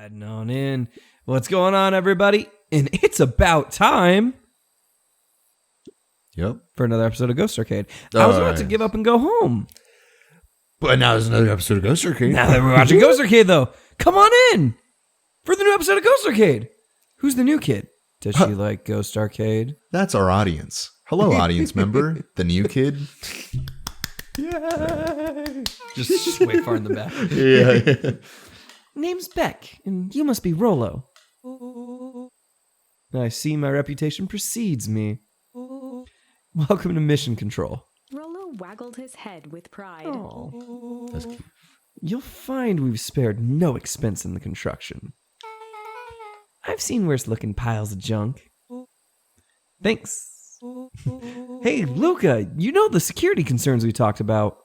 Sliding on in. What's going on, everybody? And it's about time. Yep. For another episode of Ghost Arcade. I was about to give up and go home. But now there's another episode of Ghost Arcade. Now that we're watching Ghost Arcade, though, come on in for the new episode of Ghost Arcade. Who's the new kid? Does she like Ghost Arcade? That's our audience. Hello, audience member. The new kid. Yay! Just way far in the back. Yeah. Name's Beck, and you must be Rolo. I see my reputation precedes me. Welcome to Mission Control. Rolo waggled his head with pride. Oh. That's cute. You'll find we've spared no expense in the construction. I've seen worse looking piles of junk. Thanks. Hey, Luca, you know the security concerns we talked about.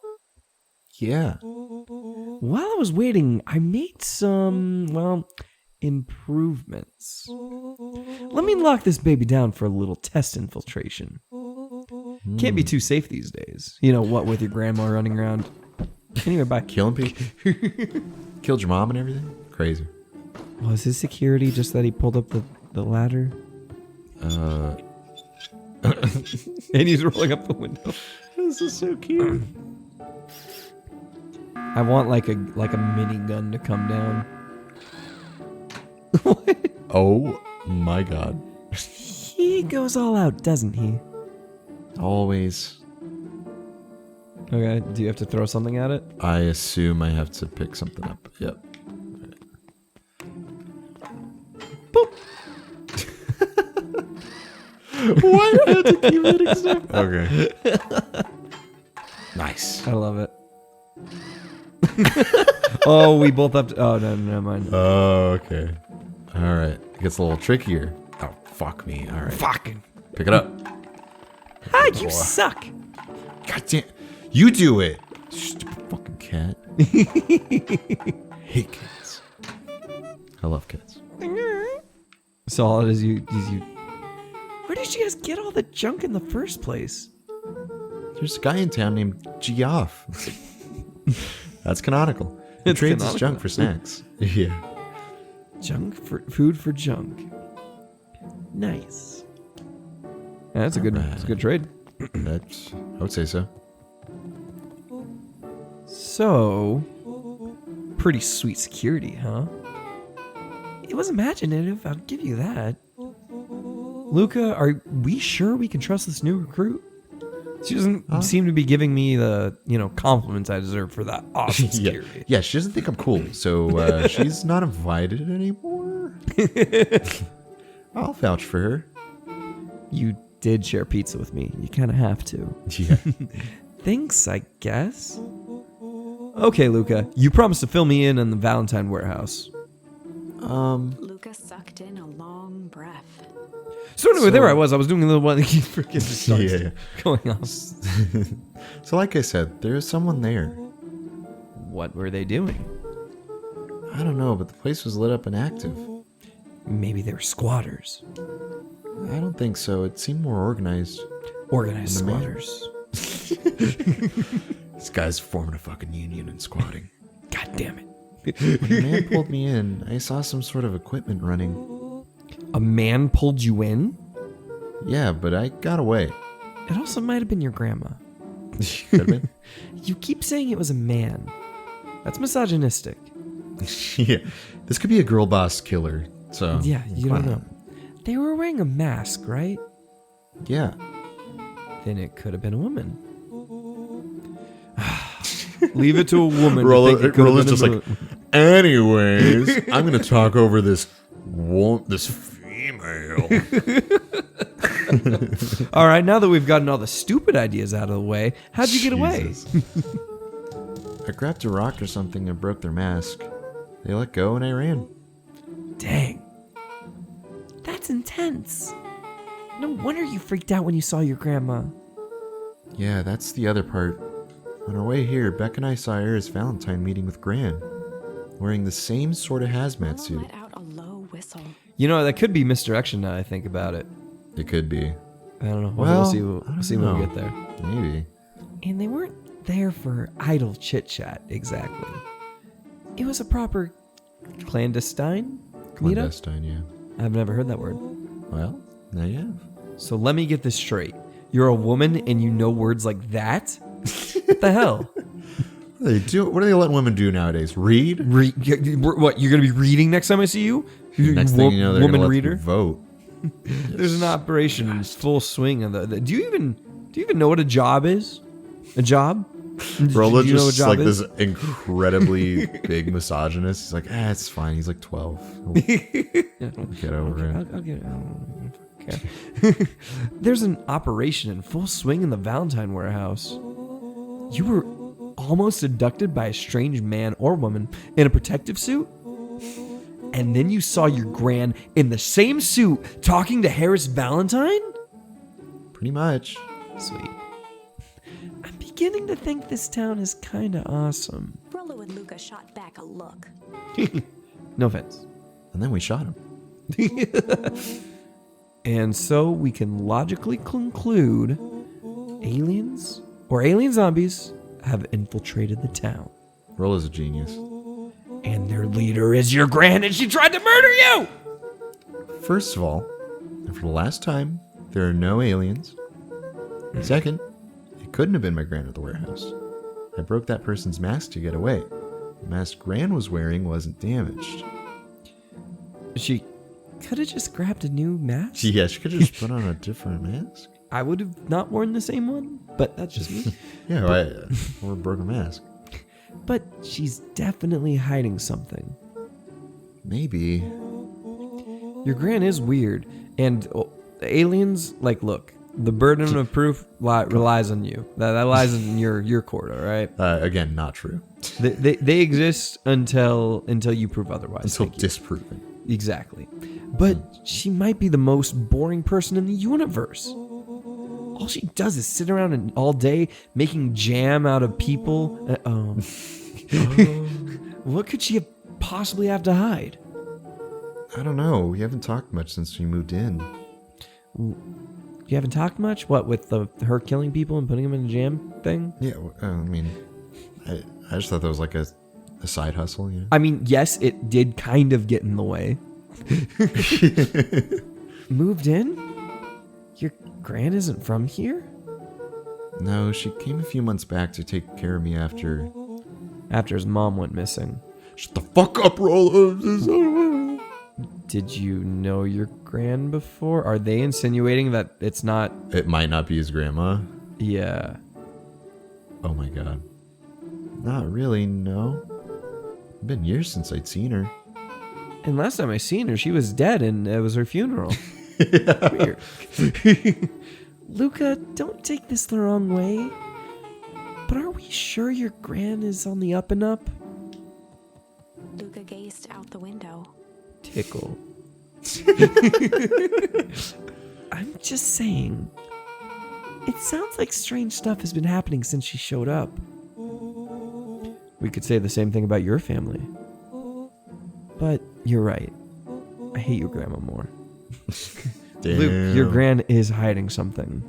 Yeah. While I was waiting, I made some, improvements. Let me lock this baby down for a little test infiltration. Can't be too safe these days. You know, what with your grandma running around. Anyway, bye. Killing people. Killed your mom and everything. Crazy. Was his security just that he pulled up the ladder? And he's rolling up the window. This is so cute. I want like a minigun to come down. What? Oh my god. He goes all out, doesn't he? Always. Okay, do you have to throw something at it? I assume I have to pick something up. Yep. Boop. Why do I have to keep hitting stuff? Okay. Nice. I love it. Oh, we both have to... Oh, no, never mind. Oh, okay. All right. It gets a little trickier. Oh, fuck me. All right. Fucking. Pick it up. Hi, you suck. God damn. You do it. Stupid fucking cat. Hate cats. I love cats. So all it is you... Where did you guys get all the junk in the first place? There's a guy in town named Geoff. That's canonical. He trades his junk for snacks. Yeah. Food for junk. Nice. Yeah, that's a good trade. I would say so. So, pretty sweet security, huh? It was imaginative, I'll give you that. Luca, are we sure we can trust this new recruit? She doesn't seem to be giving me the, compliments I deserve for that awesome security. Yeah, she doesn't think I'm cool, so she's not invited anymore. I'll vouch for her. You did share pizza with me. You kind of have to. Yeah. Thanks, I guess. Okay, Luca, you promised to fill me in on the Valentine warehouse. Luca sucked in a long breath. So anyway, there I was doing a little one that freaking starts going off. So like I said, there's someone there. What were they doing? I don't know, but the place was lit up and active. Maybe they were squatters. I don't think so. It seemed more organized. Organized squatters. This guy's forming a fucking union and squatting. God damn it. When the man pulled me in, I saw some sort of equipment running. A man pulled you in? Yeah, but I got away. It also might have been your grandma. Could have been. You keep saying it was a man. That's misogynistic. Yeah. This could be a girl boss killer. So yeah, you don't know. They were wearing a mask, right? Yeah. Then it could have been a woman. Leave it to a woman. Roller's just like, anyways, I'm going to talk over this female. All right, now that we've gotten all the stupid ideas out of the way, how'd you get away? I grabbed a rock or something and broke their mask. They let go and I ran. Dang. That's intense. No wonder you freaked out when you saw your grandma. Yeah, that's the other part. On our way here, Beck and I saw Aira's Valentine meeting with Gran, wearing the same sort of hazmat suit. Let out a low whistle. You know, that could be misdirection now I think about it. It could be. I don't know. Well, we'll see when we get there. Maybe. And they weren't there for idle chit-chat, exactly. It was a proper clandestine? meetup? Clandestine, yeah. I've never heard that word. Well, now you have. So let me get this straight. You're a woman and you know words like that? What the hell? What do they let women do nowadays? Read? What, you're going to be reading next time I see you? Next thing you know, they're woman going to let reader? you vote. There's an operation in full swing. Do you even know what a job is? A job? Rolo Do you know what just job like is? this incredibly big misogynist. He's like, it's fine. He's like 12. He'll get over it. I'll get it. Okay. There's an operation in full swing in the Valentine warehouse. You were almost abducted by a strange man or woman in a protective suit? And then you saw your gran in the same suit talking to Harris Valentine? Pretty much. Sweet. I'm beginning to think this town is kind of awesome. Rollo and Luca shot back a look. No offense. And then we shot him. And so we can logically conclude aliens or alien zombies have infiltrated the town. Rolo's a genius. And their leader is your gran and she tried to murder you! First of all, and for the last time, there are no aliens. Second, it couldn't have been my gran at the warehouse. I broke that person's mask to get away. The mask Gran was wearing wasn't damaged. She could have just grabbed a new mask. Yeah, she could have just put on a different mask. I would have not worn the same one, but that's just me. Yeah, or a broken mask. But she's definitely hiding something. Maybe. Your gran is weird, and aliens, like, look, the burden of proof relies on you. That lies in your court, all right? Again, not true. They exist until you prove otherwise. Until Thank you. disproven. Exactly. But she might be the most boring person in the universe. All she does is sit around all day making jam out of people. What could she possibly have to hide? I don't know. We haven't talked much since we moved in. You haven't talked much? What, with her killing people and putting them in a jam thing? Yeah, I mean, I just thought that was like a side hustle, you know? I mean, yes, it did kind of get in the way. Moved in? Your gran isn't from here? No, she came a few months back to take care of me after After his mom went missing. Shut the fuck up, Rolo. Did you know your gran before? Are they insinuating that it's not? It might not be his grandma. Yeah. Oh my god. Not really, no. It's been years since I'd seen her. And last time I seen her, she was dead and it was her funeral. Weird. Luca, don't take this the wrong way. But are we sure your gran is on the up and up? Luca gazed out the window. Tickle. I'm just saying. It sounds like strange stuff has been happening since she showed up. We could say the same thing about your family. But you're right. I hate your grandma more. Damn. Luke, your gran is hiding something.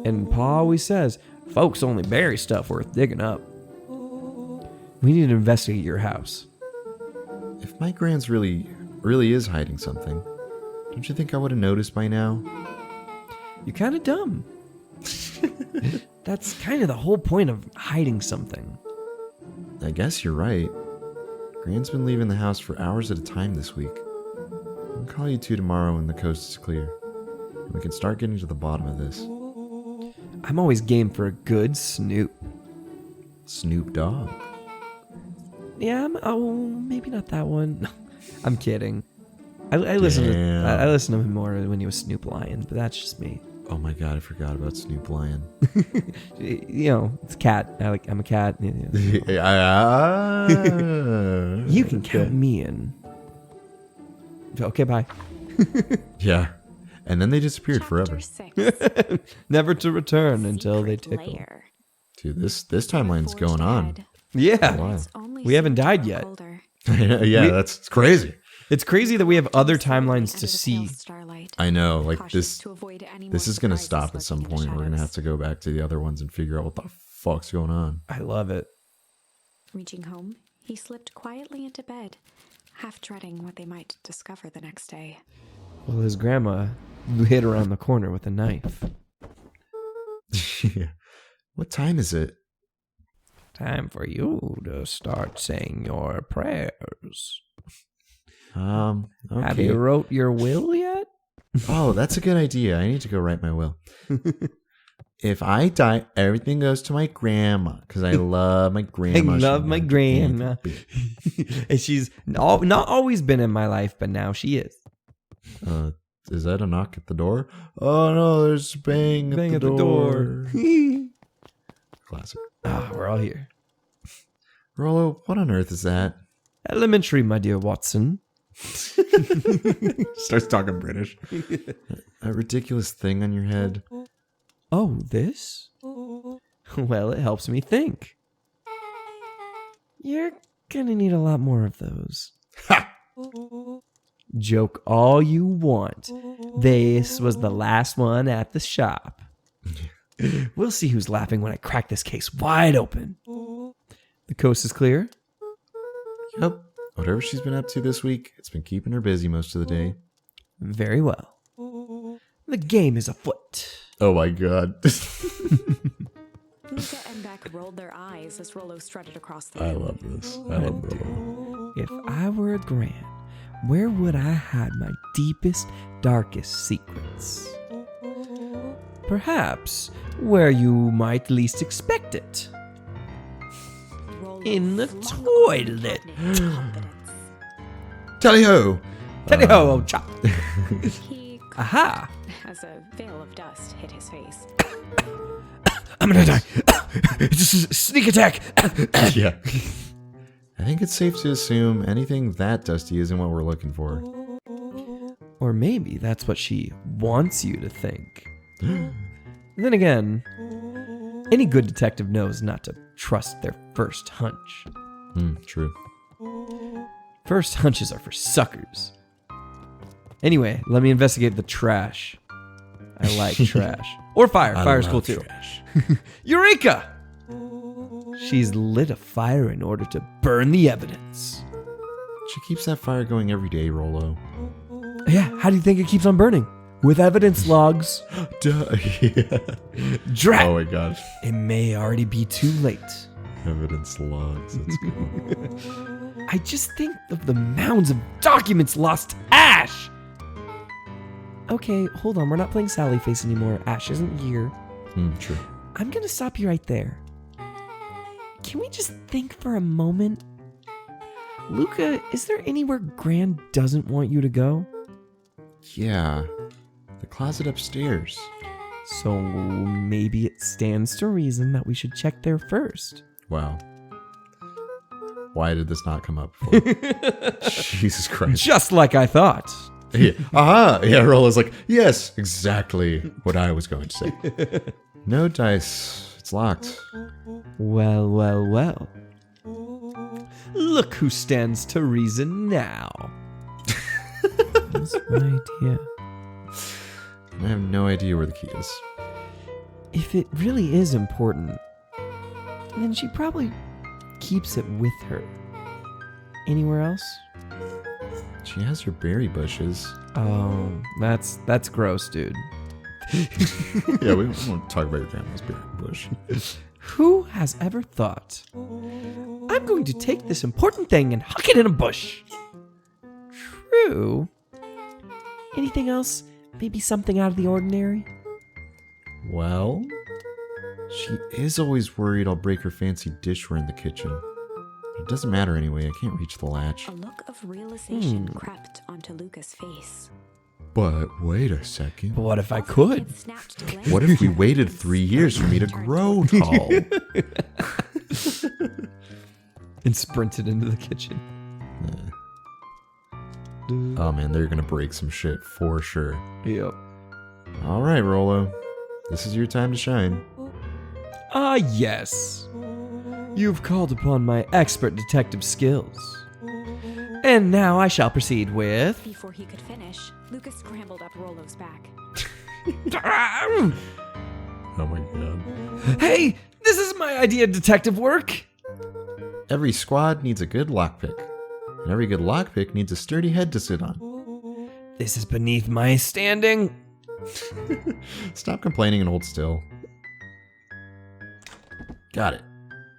And Pa always says, folks only bury stuff worth digging up. We need to investigate your house. If my gran's really is hiding something, don't you think I would have noticed by now? You're kind of dumb. That's kind of the whole point of hiding something. I guess you're right. Gran's been leaving the house for hours at a time this week. I'll call you two tomorrow when the coast is clear. And we can start getting to the bottom of this. I'm always game for a good snoop. Snoop Dogg. Yeah, maybe not that one. I'm kidding. I listen to him more when he was Snoop Lion, but that's just me. Oh my god, I forgot about Snoop Lion. You know, it's cat. I'm a cat. You know. You can count me in. Okay, bye. Yeah. And then they disappeared forever. Chapter 6. Never to return until they Secret tickle. lair. Dude, this timeline's going on. Yeah. Wow. It's only We haven't died slightly yet. colder. Yeah, that's crazy. It's crazy that we have other Slowly timelines to under the pale see. starlight, I know, like cautious this to avoid any this more is gonna surprises stop at some lurking in the point. We're gonna have shadows. to go back to the other ones and figure out what the fuck's going on. I love it. Reaching home, he slipped quietly into bed half dreading what they might discover the next day. Well, his grandma hid around the corner with a knife. Yeah. What time is it? Time for you to start saying your prayers. Okay. Have you wrote your will yet? Oh, that's a good idea. I need to go write my will. If I die, everything goes to my grandma because I love my grandma. I love my grandma. And she's not always been in my life, but now she is. Is that a knock at the door? Oh no, there's bang at the door. Classic. Ah, we're all here. Rollo, what on earth is that? Elementary, my dear Watson. Starts talking British. A ridiculous thing on your head. Oh, this? Well, it helps me think. You're gonna need a lot more of those. Ha! Joke all you want. This was the last one at the shop. We'll see who's laughing when I crack this case wide open. The coast is clear? Yep. Whatever she's been up to this week, it's been keeping her busy most of the day. Very well. The game is afoot. Oh my god. Luca and Beck rolled their eyes as Rollo strutted across the I room. love this. I love Rollo. If I were a Gran, where would I hide my deepest, darkest secrets? Perhaps where you might least expect it. Rollo In the flung toilet. open with confidence. Tally-ho! Teddy ho, old chop. He Aha! as a veil of dust hit his face. I'm gonna die. It's a sneak attack. Yeah. I think it's safe to assume anything that dusty isn't what we're looking for. Or maybe that's what she wants you to think. Then again, any good detective knows not to trust their first hunch. True. First hunches are for suckers. Anyway, let me investigate the trash. I like trash. Or fire. Fire's cool too. Eureka! She's lit a fire in order to burn the evidence. She keeps that fire going every day, Rollo. Yeah, how do you think it keeps on burning? With evidence logs. Duh. Yeah. Drat! Oh my gosh. It may already be too late. Evidence logs. That's cool. I just think of the mounds of documents lost to Ash. Okay, hold on. We're not playing Sally Face anymore. Ash isn't here. True. I'm gonna stop you right there. Can we just think for a moment? Luca, is there anywhere Gran doesn't want you to go? Yeah. The closet upstairs. So maybe it stands to reason that we should check there first. Wow. Why did this not come up before? Jesus Christ. Just like I thought. Yeah. Aha! Yeah, Rollo's like, yes, exactly what I was going to say. No dice. It's locked. Well, well, well. Look who stands to reason now. That's my idea. I have no idea where the key is. If it really is important, then she probably keeps it with her. Anywhere else? She has her berry bushes. Oh, that's gross, dude. Yeah, we won't talk about your grandma's berry bush. Who has ever thought, I'm going to take this important thing and huck it in a bush? True. Anything else? Maybe something out of the ordinary? Well, she is always worried I'll break her fancy dishware in the kitchen. It doesn't matter anyway, I can't reach the latch. A look of realization crept onto Luca's face. But wait a second. But what if I could? Kid snapped to glance What if we waited 3 years for me to grow tall? And sprinted into the kitchen. Oh man, they're gonna break some shit for sure. Yep. Alright, Rollo. This is your time to shine. Ah, yes. You've called upon my expert detective skills. And now I shall proceed with... Before he could finish, Luca scrambled up Rollo's back. Oh my god. Hey, this is my idea of detective work. Every squad needs a good lockpick. And every good lockpick needs a sturdy head to sit on. This is beneath my standing. Stop complaining and hold still. Got it.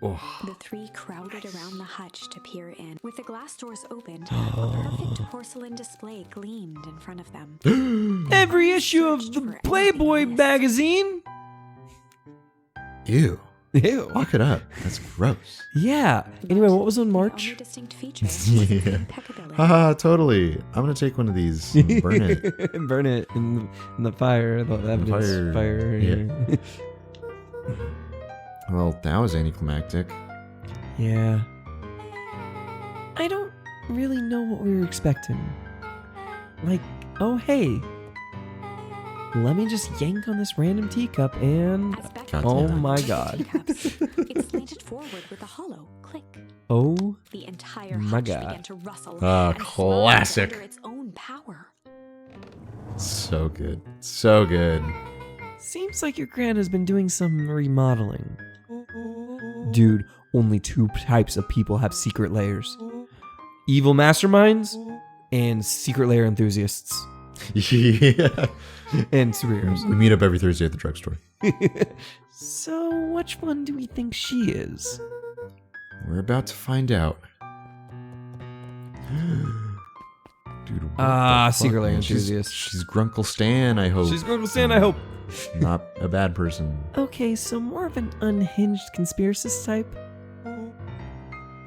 Oh. The three crowded around the hutch to peer in. With the glass doors opened, a perfect porcelain display gleamed in front of them. Every issue of the Playboy magazine. Ew. Ew. Lock it up. That's gross. Yeah. Anyway, what was on The March? only distinct feature was its Yeah. impeccability. Haha, totally. I'm gonna take one of these and burn it. And burn it in the fire. The evidence. Fire. Yeah. Well, that was anticlimactic. Yeah. I don't really know what we were expecting. Like, oh hey, let me just yank on this random teacup and... As Beck God Oh lifted damn it. my the god. teacups, it slanted forward with a hollow click. Oh The entire my hutch god. began to rustle Ah, and slide classic. under its own power. So good. So good. Seems like your gran has been doing some remodeling. Dude, only two types of people have secret layers. Evil masterminds and secret layer enthusiasts. Yeah. And superheroes. We meet up every Thursday at the drugstore. So, which one do we think she is? We're about to find out. Dude, what Ah, the fuck, secret layer man? enthusiast. She's Grunkle Stan, I hope. She's going to stand, I hope. Not a bad person. Okay, so more of an unhinged conspiracist type?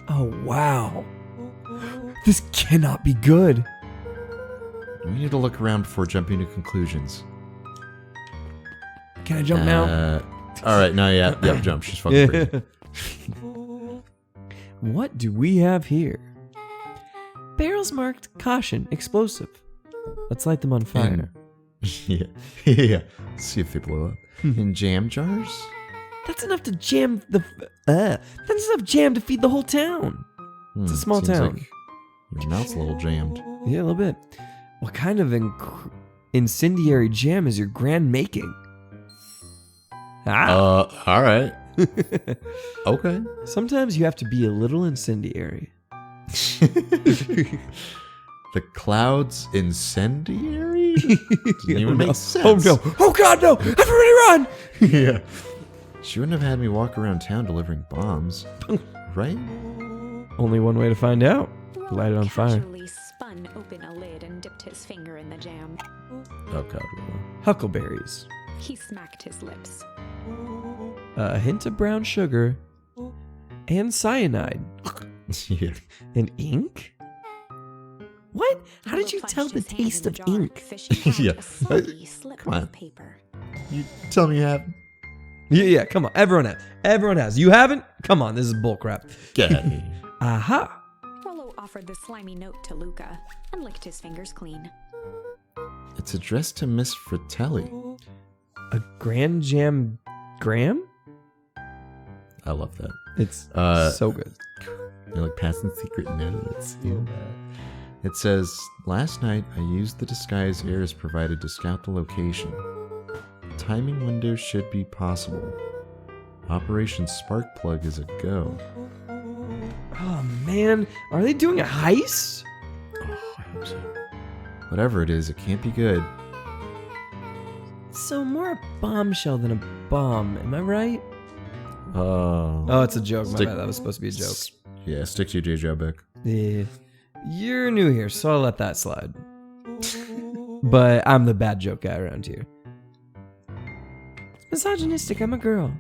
Oh, wow. This cannot be good. We need to look around before jumping to conclusions. Can I jump now? All right, now, yeah, jump. She's fucking crazy. What do we have here? Barrels marked caution, explosive. Let's light them on fire. Yeah, yeah. See if they blow up. In jam jars? That's enough to jam the. That's enough jam to feed the whole town. It's a small seems town. like your mouth's a little jammed. Yeah, a little bit. What kind of incendiary jam is your gran making? Ah. All right. Okay. Sometimes you have to be a little incendiary. The clouds incendiary? Doesn't even Oh, no. make sense. Oh no! Oh god, no! Everybody run! Yeah. She wouldn't have had me walk around town delivering bombs, right? Only one way to find out. Light it on fire. Casually spun open a lid and dipped his finger in the jam. Oh god. Huckleberries. He smacked his lips. A hint of brown sugar. And cyanide. Yeah. And ink? What? How did you Rollo tell plunged the his hand taste in of the jar, ink? fishing out Yeah. a soggy slip Come on. of paper. You tell me you have. Yeah, come on. Everyone has. Everyone has. You haven't? Come on, this is bullcrap. Get out of here. Aha! Rollo offered the slimy note to Luca and licked his fingers clean. It's addressed to Miss Fratelli. A Grand Jam Graham? I love that. It's so good. They're like passing secret notes. Yeah. It says, last night I used the disguise Eris provided to scout the location. Timing window should be possible. Operation Sparkplug is a go. Oh man, are they doing a heist? Oh, I hope so. Whatever it is, it can't be good. So more a bombshell than a bomb, am I right? Oh, Oh, it's a joke. My Stick- bad. That was supposed to be a joke. Yeah, stick to your J. Joe Beck. Yeah. You're new here, so I'll let that slide. But I'm the bad joke guy around here. It's misogynistic, I'm a girl.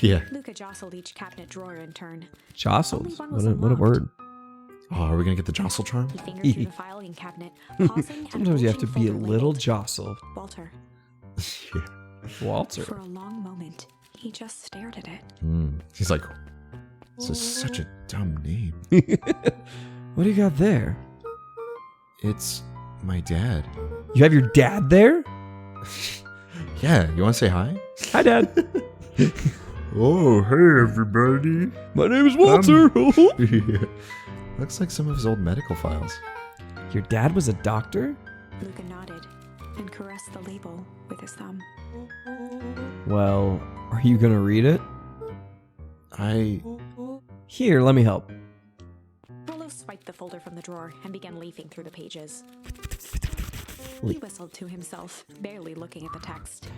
Yeah. Luca jostled each cabinet drawer in turn. Jostled. Only one was What a unlocked. word. Oh, are we gonna get the jostle charm? He fingered through the filing cabinet, pausing and Sometimes you have to bulging be a folder little labeled jostled. Walter. Yeah. Walter. For a long moment, he just stared at it. He's like, this is such a dumb name. What do you got there? It's my dad. You have your dad there? Yeah, you want to say hi? Hi, Dad. Oh, hey everybody. My name is Walter. Yeah. Looks like some of his old medical files. Your dad was a doctor? Luca nodded and caressed the label with his thumb. Well, are you gonna read it? I Here, let me help. Rollo swiped the folder from the drawer and began leafing through the pages. He whistled to himself, barely looking at the text.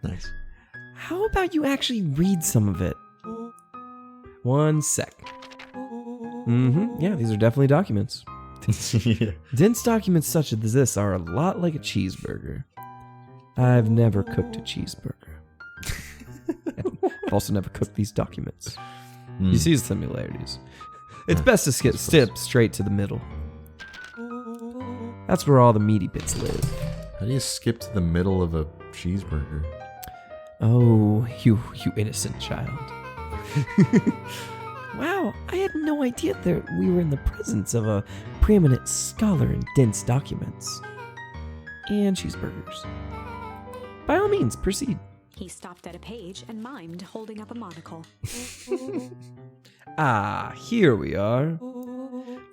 Nice. How about you actually read some of it? 1 sec. Yeah, these are definitely documents. Yeah. Dense documents such as this are a lot like a cheeseburger. I've never cooked a cheeseburger. I've also never cooked these documents. You see the similarities. It's best to skip straight to the middle. That's where all the meaty bits live. How do you skip to the middle of a cheeseburger? Oh, you innocent child. Wow, I had no idea that we were in the presence of a preeminent scholar in dense documents. And cheeseburgers. By all means, proceed. He stopped at a page and mimed, holding up a monocle. Ah, here we are.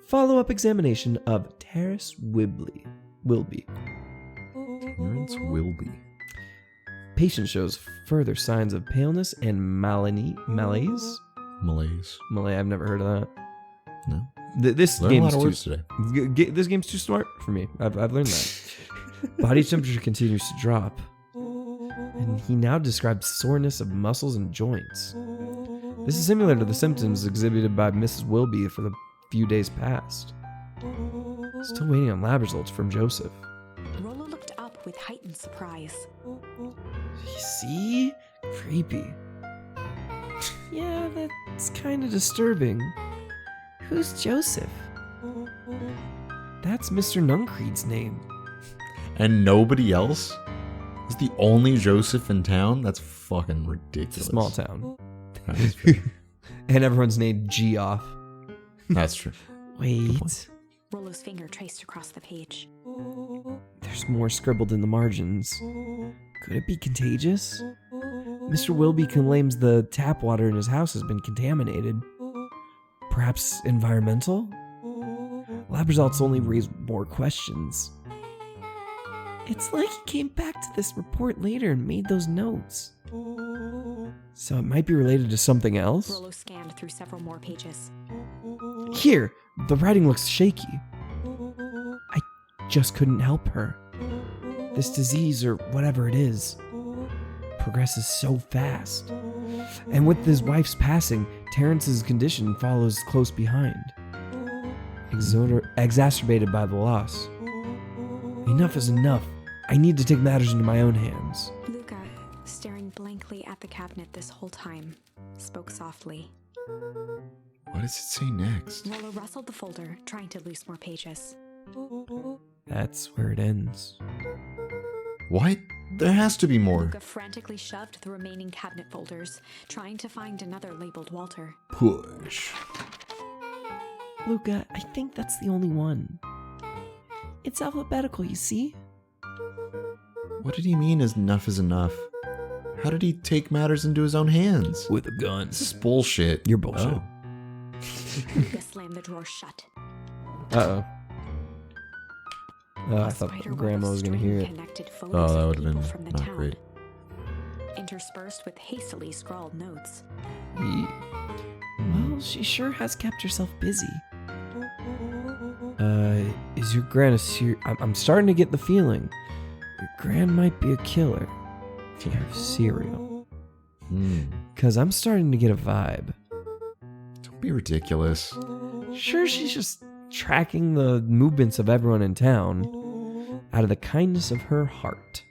Follow-up examination of Terrace Wilby. Terrence Wilby. Patient shows further signs of paleness and malaise. Malaise. I've never heard of that. No. This Learned a lot game's of too. words today. This game's too smart for me. I've learned that. Body temperature continues to drop, and he now describes soreness of muscles and joints. This is similar to the symptoms exhibited by Mrs. Wilby for the few days past. Still waiting on lab results from Joseph. Rollo looked up with heightened surprise. You see? Creepy. Yeah, that's kind of disturbing. Who's Joseph? That's Mr. Nuncreed's name. And nobody else? Is the only Joseph in town? That's fucking ridiculous. It's a small town. That is fair. And everyone's named Geoff. That's true. Wait. Rollo's finger traced across the page. There's more scribbled in the margins. Could it be contagious? Mr. Wilby claims the tap water in his house has been contaminated. Perhaps environmental? Lab results only raise more questions. It's like he came back to this report later and made those notes. So it might be related to something else? Rollo scanned through several more pages. Here, the writing looks shaky. I just couldn't help her. This disease, or whatever it is, progresses so fast. And with his wife's passing, Terrence's condition follows close behind. Exacerbated by the loss. Enough is enough. I need to take matters into my own hands. Luca, staring blankly at the cabinet this whole time, spoke softly. What does it say next? Rollo rustled the folder, trying to loose more pages. That's where it ends. What? There has to be more. Luca frantically shoved the remaining cabinet folders, trying to find another labeled Walter. Push. Luca, I think that's the only one. It's alphabetical, you see? What did he mean enough is enough? How did he take matters into his own hands? With a gun. This is bullshit. You're bullshit. Oh. Luca slammed the drawer shut. Uh-oh. I A thought spider web Grandma of was going to string hear it. connected Oh, photos that of would have people been from the not town, great. interspersed with hastily scrawled notes. Well, she sure has kept herself busy. Is your gran a I'm starting to get the feeling. Your gran might be a killer. Serial. Because I'm starting to get a vibe. Don't be ridiculous. Sure, she's just tracking the movements of everyone in town out of the kindness of her heart.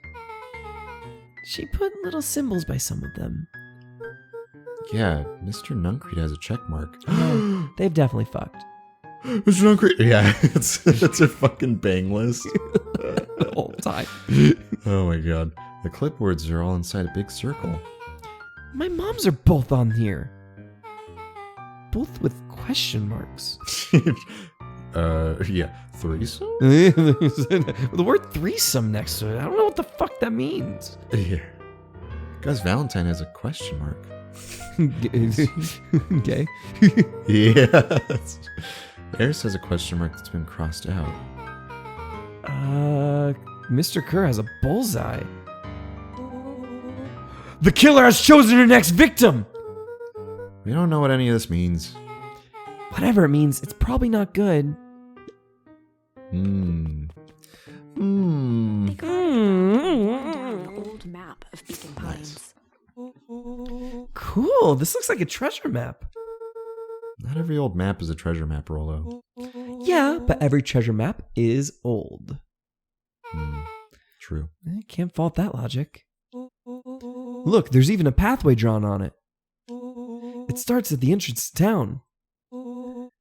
She put little symbols by some of them. Yeah, Mr. Nuncreed has a check mark. They've definitely fucked. Mr. Nuncreed. Yeah, it's a fucking bang list. The whole time. Oh my god. The clipboards are all inside a big circle. My moms are both on here. Both with question marks. Yeah, threesome? The word threesome next to it. I don't know what the fuck that means. Yeah. Gus Valentine has a question mark. Okay. Yeah. Eris has a question mark that's been crossed out. Mr. Kerr has a bullseye. The killer has chosen her next victim! We don't know what any of this means. Whatever it means, it's probably not good. They got down the old map of Beacon Pines. Cool. This looks like a treasure map. Not every old map is a treasure map, Rollo. Yeah, but every treasure map is old. True. I can't fault that logic. Look, there's even a pathway drawn on it. It starts at the entrance to town.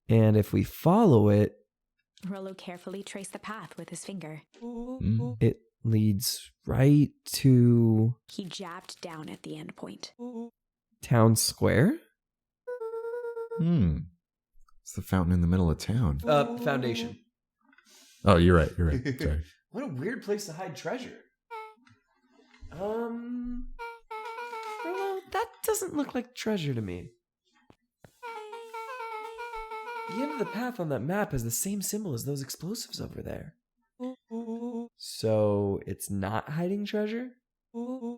And if we follow it, Rollo carefully traced the path with his finger. it leads right to He jabbed down at the end point. town square? It's the fountain in the middle of town. Foundation. Oh, you're right. Sorry. What a weird place to hide treasure. Well, that doesn't look like treasure to me. The end of the path on that map has the same symbol as those explosives over there. So it's not hiding treasure? A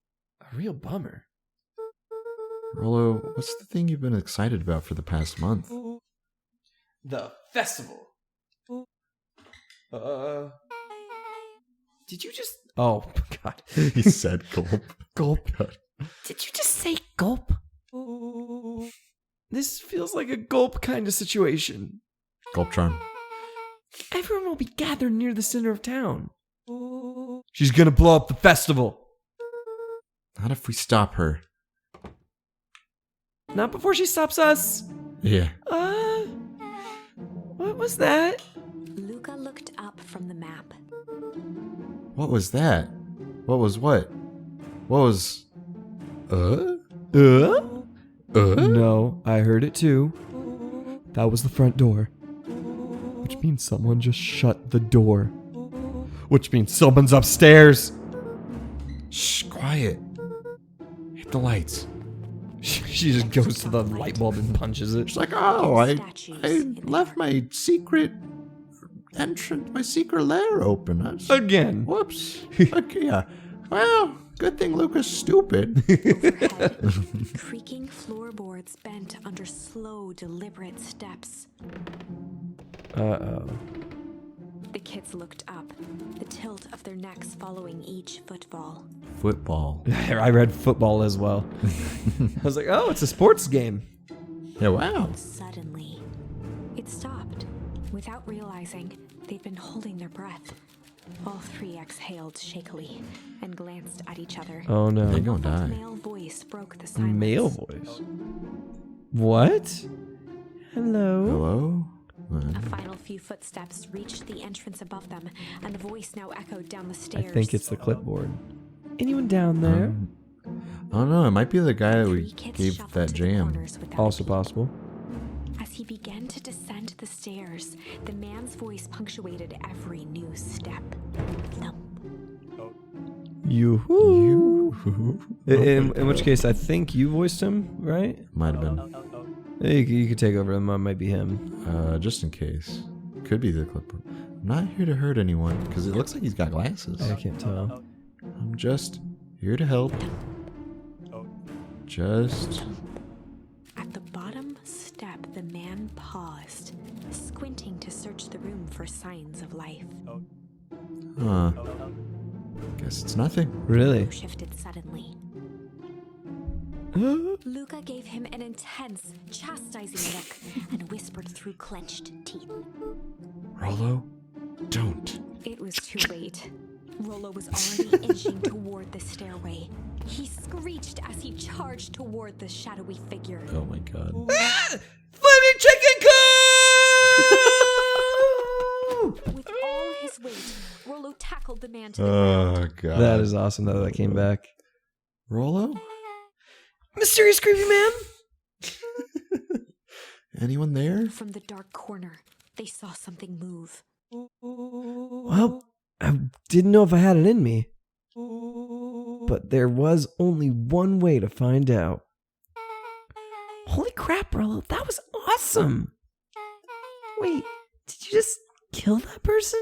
real bummer. Rollo, what's the thing you've been excited about for the past month? The festival. Did you just... Oh, God. He said gulp. Gulp. God. Did you just say gulp? This feels like a gulp kind of situation. Gulp charm. Everyone will be gathered near the center of town. She's gonna blow up the festival. Not if we stop her. Not before she stops us. Yeah. What was that? Luca looked up from the map. What was that? What was what? What was... No, I heard it too. That was the front door. Which means someone just shut the door. Which means someone's upstairs. Shh, quiet. Hit the lights. She just goes to the light bulb and punches it. She's like, oh, I left my secret entrance, my secret lair open. Again. Whoops. Okay, yeah. Well, good thing Luca's stupid. Overhead, creaking floorboards bent under slow, deliberate steps. Uh-oh. The kids looked up, the tilt of their necks following each footfall. Football. I read football as well. I was like, oh, it's a sports game. Yeah, wow. Suddenly, it stopped. Without realizing, they'd been holding their breath. All three exhaled shakily and glanced at each other. Oh no. They're gonna die. A male voice broke the silence. Male voice? What? Hello? Hello? A final few footsteps reached the entrance above them, and the voice now echoed down the I stairs. think it's the clipboard. Anyone down there? I don't know. It might be the guy that we Three kids gave shuffled that to the jam. corners without Also a peep. possible. As he began to descend the stairs, the man's voice punctuated every new step. Thump. You. In which case, I think you voiced him, right? Might have been. You could take over. That might be him. Just in case. Could be the clipboard. I'm not here to hurt anyone, because it looks like he's got glasses. I can't tell. I'm just here to help. Just... At the bottom step, the man paused, squinting to search the room for signs of life. Huh. Guess it's nothing. Really? Shifted suddenly. Luca gave him an intense, chastising look and whispered through clenched teeth. Rollo, don't. It was too late. Rollo was already inching toward the stairway. He screeched as he charged toward the shadowy figure. Oh my god. Flaming chicken coop! With all his weight, Rollo tackled the man to the ground. Oh god. That is awesome that that came back. Rollo? Mysterious creepy man? Anyone there? From the dark corner, they saw something move. Well, I didn't know if I had it in me. But there was only one way to find out. Holy crap, Rollo, that was awesome! Wait, did you just kill that person?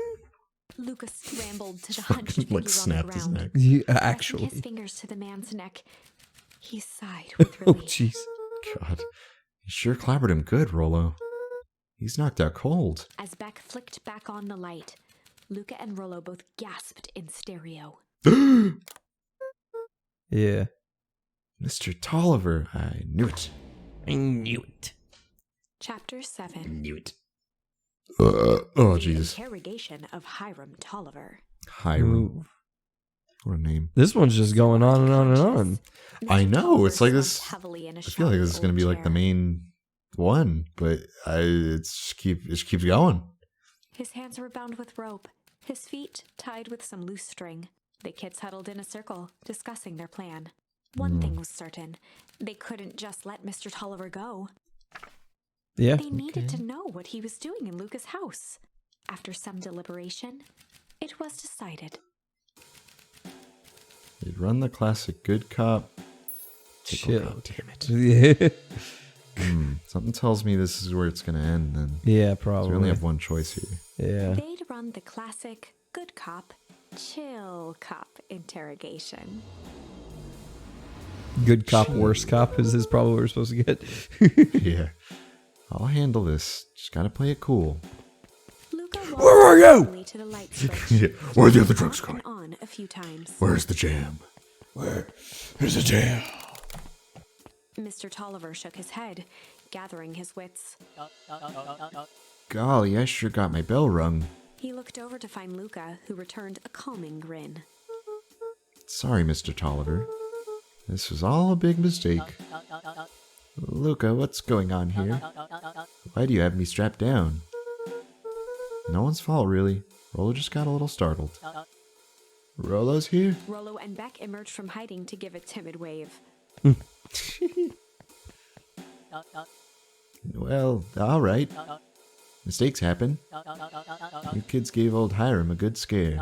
Lucas scrambled to the hunched figure Like on the snapped his ground. neck. Yeah, Pressing actually. his fingers to the man's neck, he sighed with Oh, relief. jeez. God. You sure clobbered him good, Rollo. He's knocked out cold. As Beck flicked back on the light, Luca and Rollo both gasped in stereo. Yeah. Mr. Tolliver, I knew it. I knew it. Chapter 7. Knew it. Oh, The jeez. Interrogation of Hiram Tolliver. Hiram. Ooh. What a name. This one's just going on and on and on. I Mr. know, Tolliver it's like slumped this- heavily in a I feel like this is going to be like the main one, but it just keeps going. His hands were bound with rope, his feet tied with some loose string. The kids huddled in a circle, discussing their plan. One thing was certain. They couldn't just let Mr. Tolliver go. Yeah. They needed to know what he was doing in Luca's house. After some deliberation, it was decided. They'd run the classic good cop. Chill. Cop, damn it. Yeah. Something tells me this is where it's going to end then. Yeah, 'Cause probably. we only have one choice here. Yeah. They'd run the classic good cop, chill cop interrogation. Good cop, worst cop is probably what we're supposed to get. Yeah. I'll handle this. Just got to play it cool. Luca Where are you? walked to the light switch. Yeah. Where are the other drugs off going? and on a few times. Where's the jam? Where's the jam? Mr. Tolliver shook his head, gathering his wits. Golly, I sure got my bell rung. He looked over to find Luca, who returned a calming grin. Sorry, Mr. Tolliver. This was all a big mistake. Luca, what's going on here? Why do you have me strapped down? No one's fault, really. Rollo just got a little startled. Rollo's here? Rollo and Beck emerged from hiding to give a timid wave. Well, all right. Mistakes happen. You kids gave old Hiram a good scare.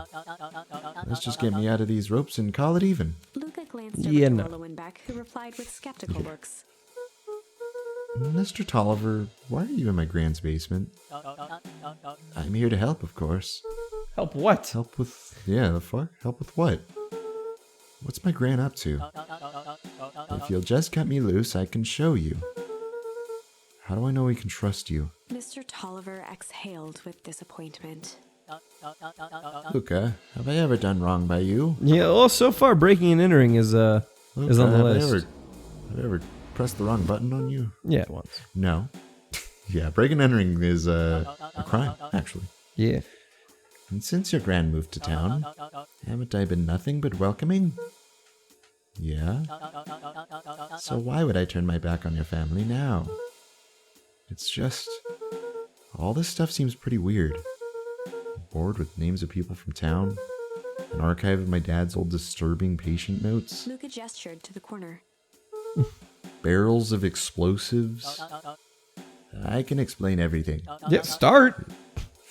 Let's just get me out of these ropes and call it even. Luca glanced over Yeah, to no. Rollo and Beck, who replied with skeptical looks. Mr. Tolliver, why are you in my grand's basement? I'm here to help, of course. Help what? Help with... Yeah, the fuck? Help with what? What's my gran up to? If you'll just cut me loose, I can show you. How do I know we can trust you? Mr. Tolliver exhaled with disappointment. Luca, have I ever done wrong by you? Yeah, well, so far breaking and entering is on the have list. I ever pressed the wrong button on you? Yeah, once. No. Yeah, breaking and entering is a crime, actually. Yeah. And since your gran moved to town, haven't I been nothing but welcoming? Yeah? So why would I turn my back on your family now? It's just... all this stuff seems pretty weird. Board with names of people from town. An archive of my dad's old disturbing patient notes. Luca gestured to the corner. Barrels of explosives. I can explain everything. Yeah, start.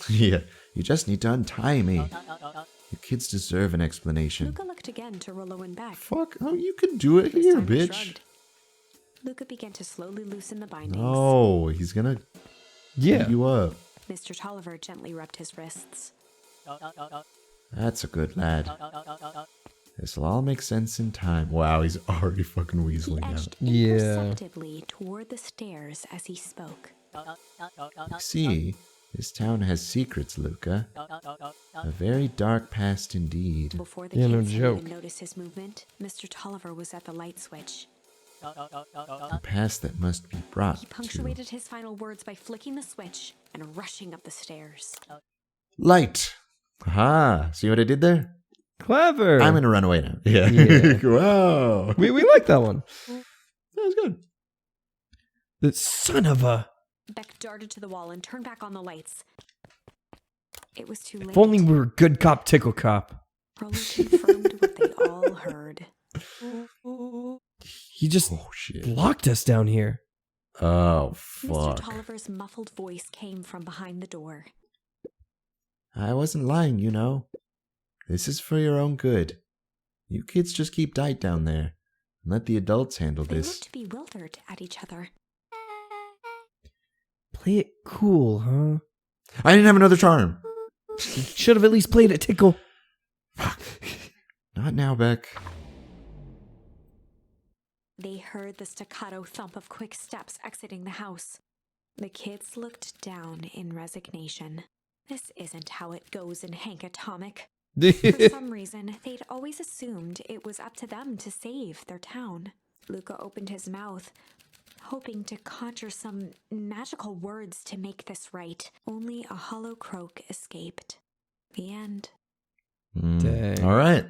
Yeah, you just need to untie me. You kids deserve an explanation. Luca looked again to Rollo and Beck. Fuck, oh, you can do it This here, time he bitch. shrugged. Luca began to slowly loosen the bindings. No, he's gonna Yeah. beat you up. Mr. Tolliver gently rubbed his wrists. That's a good lad. This'll all make sense in time. Wow, he's already fucking He weaseling edged out. Yeah. imperceptibly toward the stairs as he spoke. You see, this town has secrets, Luca. A very dark past indeed. Before the Yeah, no kids had joke. even noticed his movement, Mr. Tolliver was at the light switch. A past that must be brought He to punctuated his final words by flicking the switch and rushing up the stairs. light. Aha, see what I did there? Clever. I'm gonna run away now. Yeah. Yeah. Wow. we like that one. That was good. The son of a. Beck darted to the wall and turned back on the lights. It was too late. If only we were good cop, tickle cop. Rollo confirmed what they all heard. He just Oh shit. locked us down here. Oh Mr. fuck. Tolliver's muffled voice came from behind the door. I wasn't lying, you know. This is for your own good. You kids just keep tight down there and let the adults handle They this. looked bewildered at each other. Play it cool, huh? I didn't have another charm. Should have at least played it tickle. Not now, Beck. They heard the staccato thump of quick steps exiting the house. The kids looked down in resignation. This isn't how it goes in Hank Atomic. For some reason, they'd always assumed it was up to them to save their town. Luca opened his mouth, hoping to conjure some magical words to make this right. Only a hollow croak escaped. The end. Dang. All right.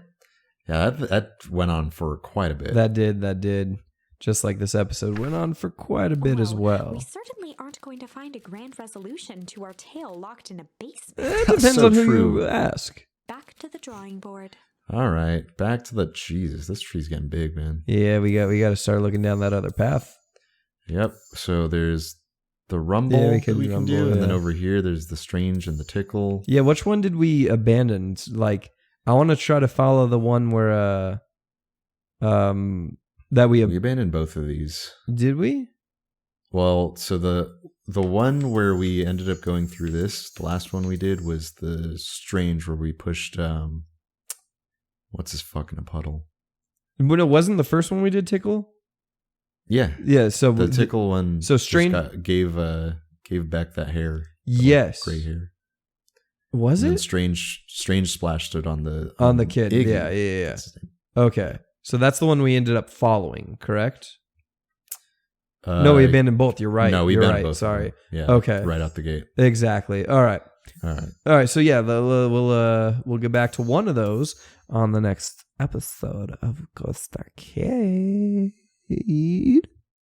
Yeah, that went on for quite a bit. That did. Just like this episode went on for quite a bit as well. We certainly aren't going to find a grand resolution to our tale locked in a basement. It depends so on who true. you ask. Back to the drawing board. All right, back to the Jesus. This tree's getting big, man. Yeah, we got to start looking down that other path. Yep. So there's the rumble Yeah, we that can we can rumble, do, and then yeah. over here there's the strange and the tickle. Yeah, which one did we abandon? Like, I want to try to follow the one where that we We abandoned both of these. did we? Well, so the one where we ended up going through this, the last one we did was the strange where we pushed what's his fucking a puddle? But it wasn't the first one we did tickle. Yeah. Yeah, so The tickle one so just strange gave Beck that hair. Yes. Gray hair. Was And then it strange splashed it on the on the kid? Iggy. Yeah. That's his name. Okay, so that's the one we ended up following, correct? No, we abandoned both. You're right. No, we You're abandoned right. both. Sorry. Of them. Yeah. Okay. Right out the gate. Exactly. All right. All right. All right. So yeah, we'll get back to one of those on the next episode of Ghost Arcade.